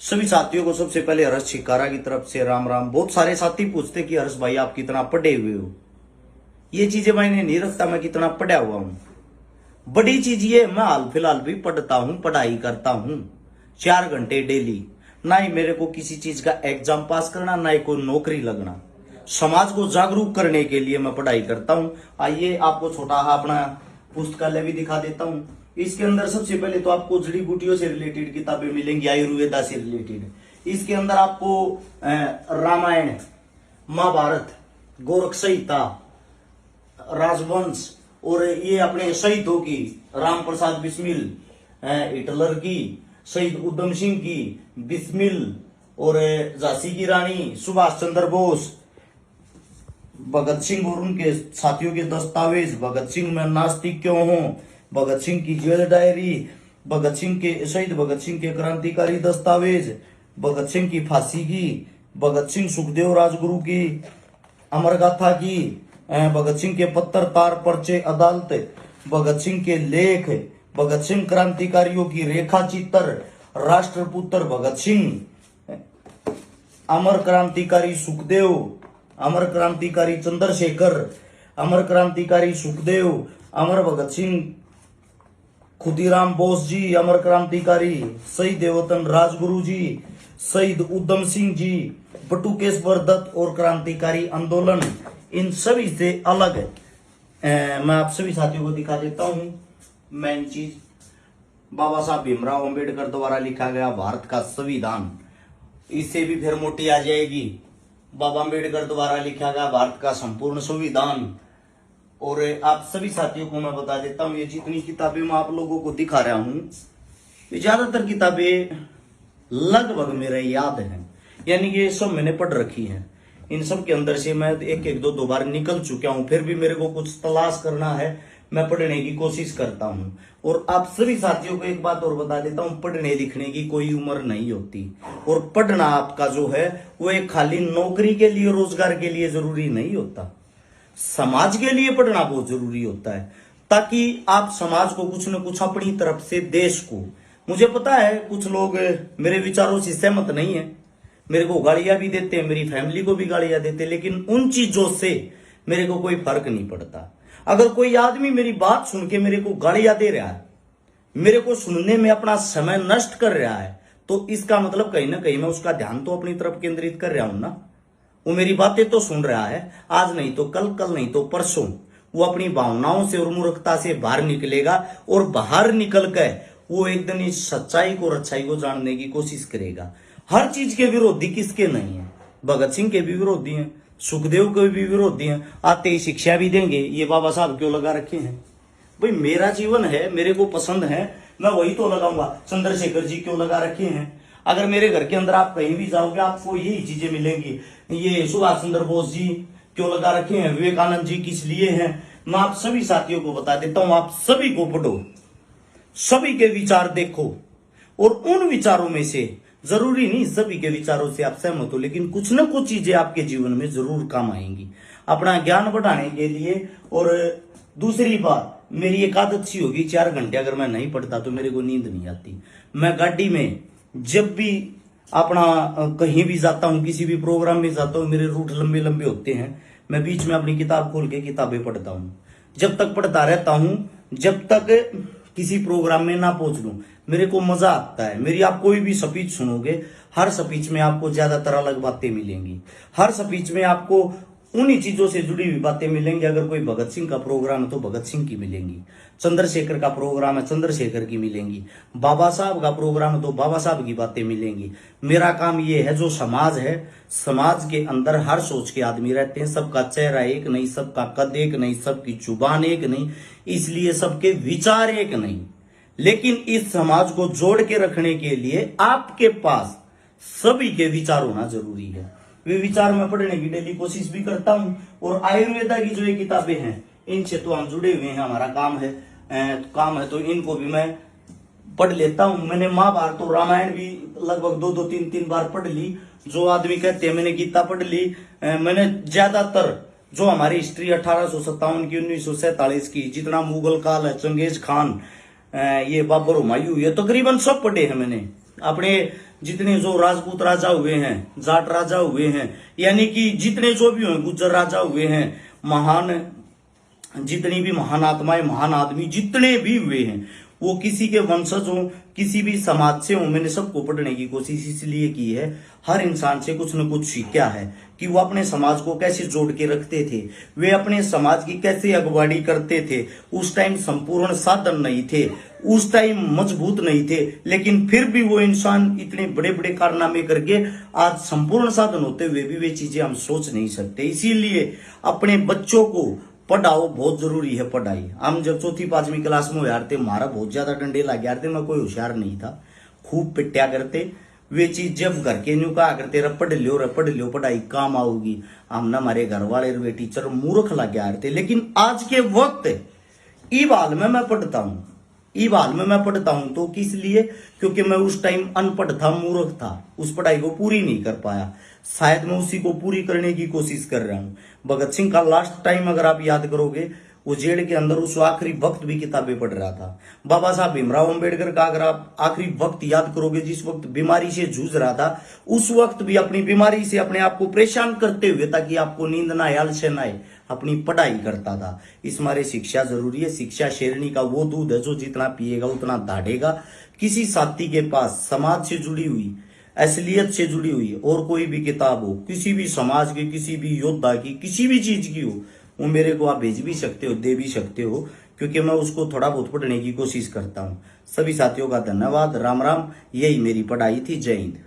सभी साथियों को सबसे पहले हर्ष छिकारा की तरफ से राम राम। बहुत सारे साथी पूछते कि हर्ष भाई आप कितना पढ़े हुए हो। ये चीजें मैंने नहीं रखता मैं कितना पढ़ा हुआ हूं। बड़ी चीज ये मैं हाल फिलहाल भी पढ़ता हूं, पढ़ाई करता हूं 4 घंटे डेली। ना ही मेरे को किसी चीज का एग्जाम पास करना, ना ही कोई नौकरी लगना। समाज को जागरूक करने के लिए मैं पढ़ाई करता हूं। आइए आपको छोटा अपना पुस्तकालय भी दिखा देता हूं। इसके अंदर सबसे पहले तो आपको जड़ी बूटियों से रिलेटेड किताबें मिलेंगी, आयुर्वेदा से रिलेटेड। इसके अंदर आपको रामायण, महाभारत, गोरख संहिता, राजवंश और ये अपने शहीदों की, राम प्रसाद बिस्मिल, हिटलर की, शहीद उधम सिंह की, बिस्मिल और झांसी की रानी, सुभाष चंद्र बोस, भगत सिंह और उनके साथियों के दस्तावेज, भगत सिंह में नास्तिक क्यों हो, भगत सिंह की जेल डायरी, भगत सिंह के शहीद भगत सिंह के क्रांतिकारी दस्तावेज, भगत सिंह की फांसी की, भगत सिंह सुखदेव राजगुरु की अमर गाथा की, भगत सिंह के पत्थर तार पर्चे अदालत, भगत सिंह के लेख, भगत सिंह क्रांतिकारियों की रेखा चित्र, राष्ट्रपुत्र भगत सिंह, अमर क्रांतिकारी सुखदेव, अमर क्रांतिकारी चंद्रशेखर, अमर क्रांतिकारी सुखदेव, अमर भगत सिंह, खुदीराम बोस जी, अमर क्रांतिकारी, शहीद देवतन राजगुरु जी, शहीद उधम सिंह जी, बटुकेश्वर दत्त और क्रांतिकारी आंदोलन। इन सभी से अलग मैं आप सभी साथियों को दिखा देता हूं। मेन चीज बाबा साहब भीमराव अंबेडकर द्वारा लिखा गया भारत का संविधान, इससे भी फिर मोटी आ जाएगी। बाबा अंबेडकर द्वारा लिखा गया भारत का संपूर्ण संविधान। और आप सभी साथियों को मैं बता देता हूं, ये जितनी किताबें मैं आप लोगों को दिखा रहा हूं, ये ज्यादातर किताबें लगभग मेरे याद हैं, यानी कि ये सब मैंने पढ़ रखी हैं। इन सब के अंदर से मैं एक दो बार निकल चुका हूं, फिर भी मेरे को कुछ तलाश करना है, मैं पढ़ने की कोशिश करता हूं। और आप सभी साथियों को एक बात और बता देता हूं, पढ़ने लिखने की कोई उम्र नहीं होती। और पढ़ना आपका जो है वो एक खाली नौकरी के लिए, रोजगार के लिए जरूरी नहीं होता, समाज के लिए पढ़ना बहुत जरूरी होता है, ताकि आप समाज को कुछ न कुछ अपनी तरफ से, देश को। मुझे पता है कुछ लोग मेरे विचारों से सहमत नहीं है, मेरे को गालियां भी देते हैं, मेरी फैमिली को भी गालियां देते हैं, लेकिन उन चीजों से मेरे को कोई फर्क नहीं पड़ता। अगर कोई आदमी मेरी बात सुन के मेरे को गालियां दे रहा है, मेरे को सुनने में अपना समय नष्ट कर रहा है, तो इसका मतलब कहीं ना कहीं मैं उसका ध्यान तो अपनी तरफ केंद्रित कर रहा हूं ना। वो मेरी बातें तो सुन रहा है, आज नहीं तो कल, कल नहीं तो परसों वो अपनी भावनाओं से और मूर्खता से बाहर निकलेगा, और बाहर निकल कर वो एकदम सच्चाई को और अच्छाई को जानने की कोशिश करेगा। हर चीज के विरोधी किसके नहीं है? भगत सिंह के भी विरोधी हैं, सुखदेव के भी विरोधी हैं। आते ही शिक्षा भी देंगे, ये बाबा साहब क्यों लगा रखे हैं? भाई मेरा जीवन है, मेरे को पसंद है, मैं वही तो लगाऊंगा। चंद्रशेखर जी क्यों लगा रखे हैं? अगर मेरे घर के अंदर आप कहीं भी जाओगे आपको यही चीजें मिलेंगी। ये सुभाष चंद्र बोस जी क्यों लगा रखे हैं, विवेकानंद जी किस लिए हैं? मैं आप सभी साथियों को बता देता हूं, आप सभी को पढ़ो, सभी के विचार देखो, और उन विचारों में से, जरूरी नहीं सभी के विचारों से आप सहमत हो, लेकिन कुछ न कुछ चीजें आपके जीवन में जरूर काम आएंगी अपना ज्ञान बढ़ाने के लिए। और दूसरी बात, मेरी एक आदत सी होगी, 4 घंटे अगर मैं नहीं पढ़ता तो मेरे को नींद नहीं आती। मैं गाड़ी में जब भी अपना कहीं भी जाता हूं, किसी भी प्रोग्राम में जाता हूं, मेरे रूट लंबे लंबे होते हैं, मैं बीच में अपनी किताब खोल के किताबें पढ़ता हूं। जब तक पढ़ता रहता हूं जब तक किसी प्रोग्राम में ना पहुंच लूं, मेरे को मजा आता है। मेरी आप कोई भी स्पीच सुनोगे, हर स्पीच में आपको ज्यादातर अलग बातें मिलेंगी, हर स्पीच में आपको उन्हीं चीजों से जुड़ी हुई बातें मिलेंगी। अगर कोई भगत सिंह का प्रोग्राम है तो भगत सिंह की मिलेंगी, चंद्रशेखर का प्रोग्राम है चंद्रशेखर की मिलेंगी, बाबा साहब का प्रोग्राम है तो बाबा साहब की बातें मिलेंगी। मेरा काम ये है, जो समाज है, समाज के अंदर हर सोच के आदमी रहते हैं, सबका चेहरा एक नहीं, सबका कद एक नहीं, सबकी जुबान एक नहीं, इसलिए सबके विचार एक नहीं। लेकिन इस समाज को जोड़ के रखने के लिए आपके पास सभी के विचार होना जरूरी है। वे विचार में पढ़ने की डेली कोशिश भी करता हूं। और आयुर्वेदा की जो ये किताबें हैं, इनसे तो हम जुड़े हुए हैं, हमारा काम है तो इनको भी मैं पढ़ लेता हूं। मैंने महाभारत और रामायण भी लगभग 2-3 बार पढ़ ली। जो आदमी कहते हैं मैंने गीता पढ़ ली, मैंने ज्यादातर जो हमारी हिस्ट्री 1857 की, 1947 की, जितना मुगल काल है, चंगेज खान, ये बाबर हुमायूं, ये तकरीबन सब पढ़े हैं मैंने। अपने जितने जो राजपूत राजा हुए हैं, जाट राजा हुए हैं, यानी कि जितने जो भी हुए, गुज्जर राजा हुए हैं, महान जितनी भी महान आत्माएं, महान आदमी जितने भी हुए हैं, वो किसी के वंशज हो, किसी भी समाज से हो, मैंने सबको पढ़ने की कोशिश इसलिए की है। हर इंसान से कुछ न कुछ सीखा है कि वो अपने समाज को कैसे जोड़ के रखते थे, वे अपने समाज की कैसे अगवानी करते थे। उस टाइम संपूर्ण साधन नहीं थे, उस टाइम मजबूत नहीं थे, लेकिन फिर भी वो इंसान इतने बड़े बड़े कारनामे करके आज संपूर्ण साधन होते हुए भी वे चीजें हम सोच नहीं सकते। इसीलिए अपने बच्चों को पढ़ाओ, बहुत जरूरी है पढ़ाई। हम जब चौथी पांचवी क्लास में यार थे, मारा बहुत ज्यादा डंडे लग गया थे, मैं कोई होशियार नहीं था, खूब पिट्या करते। वे चीज जब घर के न्यू कहा करते, रपढ़ लियो पढ़ाई काम आओगी, हम ना हमारे घर वाले वे टीचर मूर्ख लग गया थे। लेकिन आज के वक्त इस हाल में मैं पढ़ता हूँ, इस हाल में मैं पढ़ता हूं तो किस लिए? क्योंकि मैं उस टाइम अनपढ़ था, मूर्ख था, उस पढ़ाई को पूरी नहीं कर पाया। शायद मैं उसी को पूरी करने की कोशिश कर रहा हूं। भगत सिंह का लास्ट टाइम अगर आप याद करोगे, वो जेल के अंदर उस आखिरी वक्त भी किताबें पढ़ रहा था। बाबा साहब भीमराव अंबेडकर का अगर आप आखिरी वक्त याद करोगे, जिस वक्त बीमारी से जूझ रहा था, उस वक्त भी अपनी बीमारी से अपने आप को परेशान करते हुए, ताकि आपको नींद ना आए, आलस्य ना आए, अपनी पढ़ाई करता था। इस मारे शिक्षा जरूरी है। शिक्षा शेरनी का वो दूध है जो जितना पिएगा उतना दाढ़ेगा। किसी साथी के पास समाज से जुड़ी हुई, असलियत से जुड़ी हुई और कोई भी किताब हो, किसी भी समाज की, किसी भी योद्धा की, किसी भी चीज की हो, वो मेरे को आप भेज भी सकते हो, दे भी सकते हो, क्योंकि मैं उसको थोड़ा बहुत पढ़ने की कोशिश करता हूँ। सभी साथियों का धन्यवाद। राम राम। यही मेरी पढ़ाई थी। जय हिंद।